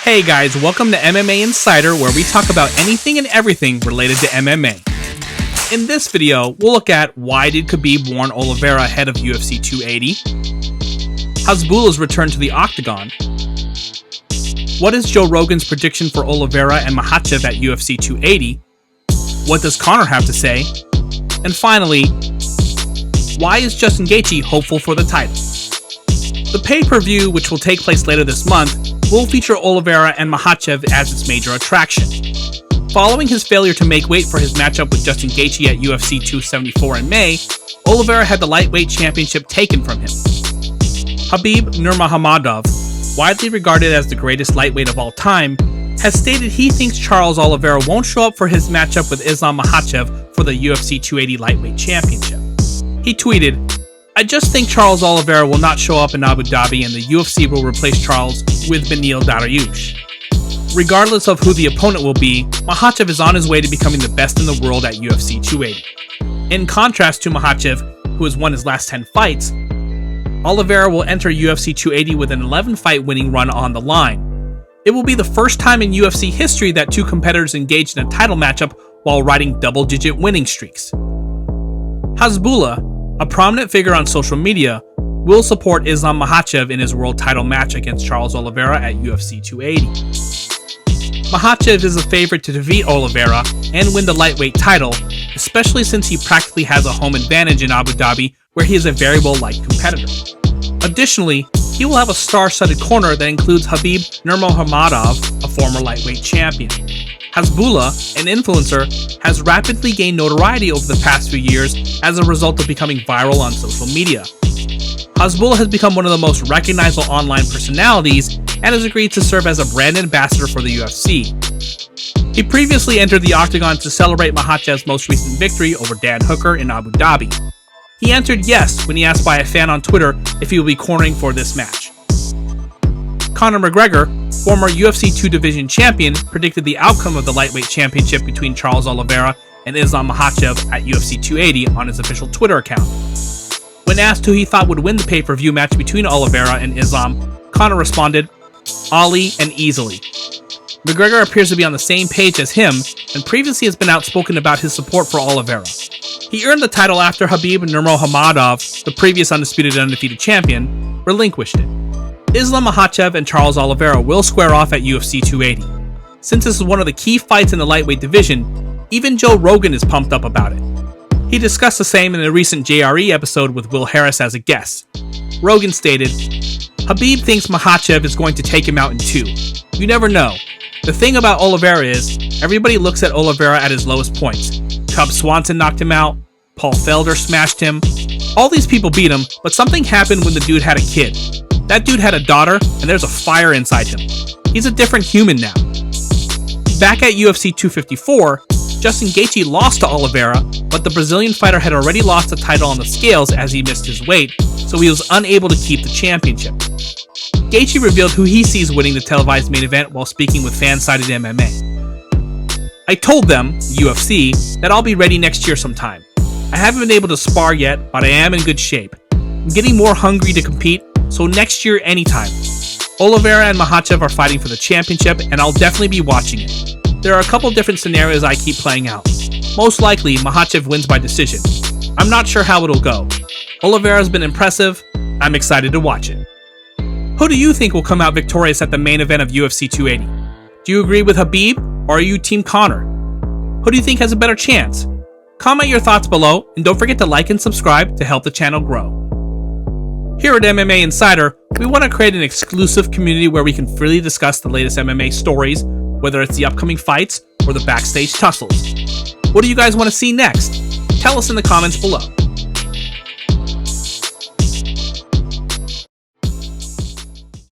Hey guys, welcome to MMA Insider, where we talk about anything and everything related to MMA. In this video, we'll look at why did Khabib warn Oliveira ahead of UFC 280, Hasbulla's return to the octagon, what is Joe Rogan's prediction for Oliveira and Makhachev at UFC 280, what does Conor have to say, and finally, why is Justin Gaethje hopeful for the title? The pay-per-view, which will take place later this month, will feature Oliveira and Makhachev as its major attraction. Following his failure to make weight for his matchup with Justin Gaethje at UFC 274 in May, Oliveira had the lightweight championship taken from him. Khabib Nurmagomedov, widely regarded as the greatest lightweight of all time, has stated he thinks Charles Oliveira won't show up for his matchup with Islam Makhachev for the UFC 280 lightweight championship. He tweeted, "I just think Charles Oliveira will not show up in Abu Dhabi and the UFC will replace Charles with Beneil Dariush. Regardless of who the opponent will be, Makhachev is on his way to becoming the best in the world at UFC 280. In contrast to Makhachev, who has won his last 10 fights, Oliveira will enter UFC 280 with an 11-fight winning run on the line. It will be the first time in UFC history that two competitors engaged in a title matchup while riding double-digit winning streaks." Hasbulla, a prominent figure on social media, will support Islam Makhachev in his world title match against Charles Oliveira at UFC 280. Makhachev is a favorite to defeat Oliveira and win the lightweight title, especially since he practically has a home advantage in Abu Dhabi, where he is a very well-liked competitor. Additionally, he will have a star-studded corner that includes Khabib Nurmagomedov, a former lightweight champion. Hasbulla, an influencer, has rapidly gained notoriety over the past few years as a result of becoming viral on social media. Hasbulla has become one of the most recognizable online personalities and has agreed to serve as a brand ambassador for the UFC. He previously entered the octagon to celebrate Makhachev's most recent victory over Dan Hooker in Abu Dhabi. He answered yes when he asked by a fan on Twitter if he will be cornering for this match. Conor McGregor, former UFC 2 Division champion, predicted the outcome of the lightweight championship between Charles Oliveira and Islam Makhachev at UFC 280 on his official Twitter account. When asked who he thought would win the pay-per-view match between Oliveira and Islam, Conor responded, "Ali and easily." McGregor appears to be on the same page as him and previously has been outspoken about his support for Oliveira. He earned the title after Khabib Nurmagomedov, the previous undefeated champion, relinquished it. Islam Makhachev and Charles Oliveira will square off at UFC 280. Since this is one of the key fights in the lightweight division, even Joe Rogan is pumped up about it. He discussed the same in a recent JRE episode with Will Harris as a guest. Rogan stated, "Khabib thinks Makhachev is going to take him out in 2. You never know. The thing about Oliveira is, everybody looks at Oliveira at his lowest points. Cub Swanson knocked him out, Paul Felder smashed him. All these people beat him, but something happened when the dude had a kid. That dude had a daughter, and there's a fire inside him. He's a different human now." Back at UFC 254, Justin Gaethje lost to Oliveira, but the Brazilian fighter had already lost the title on the scales as he missed his weight, so he was unable to keep the championship. Gaethje revealed who he sees winning the televised main event while speaking with Fansided MMA. "I told them, UFC, that I'll be ready next year sometime. I haven't been able to spar yet, but I am in good shape. I'm getting more hungry to compete, so next year anytime. Oliveira and Makhachev are fighting for the championship, and I'll definitely be watching it. There are a couple different scenarios I keep playing out. Most likely, Makhachev wins by decision. I'm not sure how it'll go. Oliveira's been impressive. I'm excited to watch it." Who do you think will come out victorious at the main event of UFC 280? Do you agree with Khabib, or are you Team Conor? Who do you think has a better chance? Comment your thoughts below, and don't forget to like and subscribe to help the channel grow. Here at MMA Insider, we want to create an exclusive community where we can freely discuss the latest MMA stories, whether it's the upcoming fights or the backstage tussles. What do you guys want to see next? Tell us in the comments below.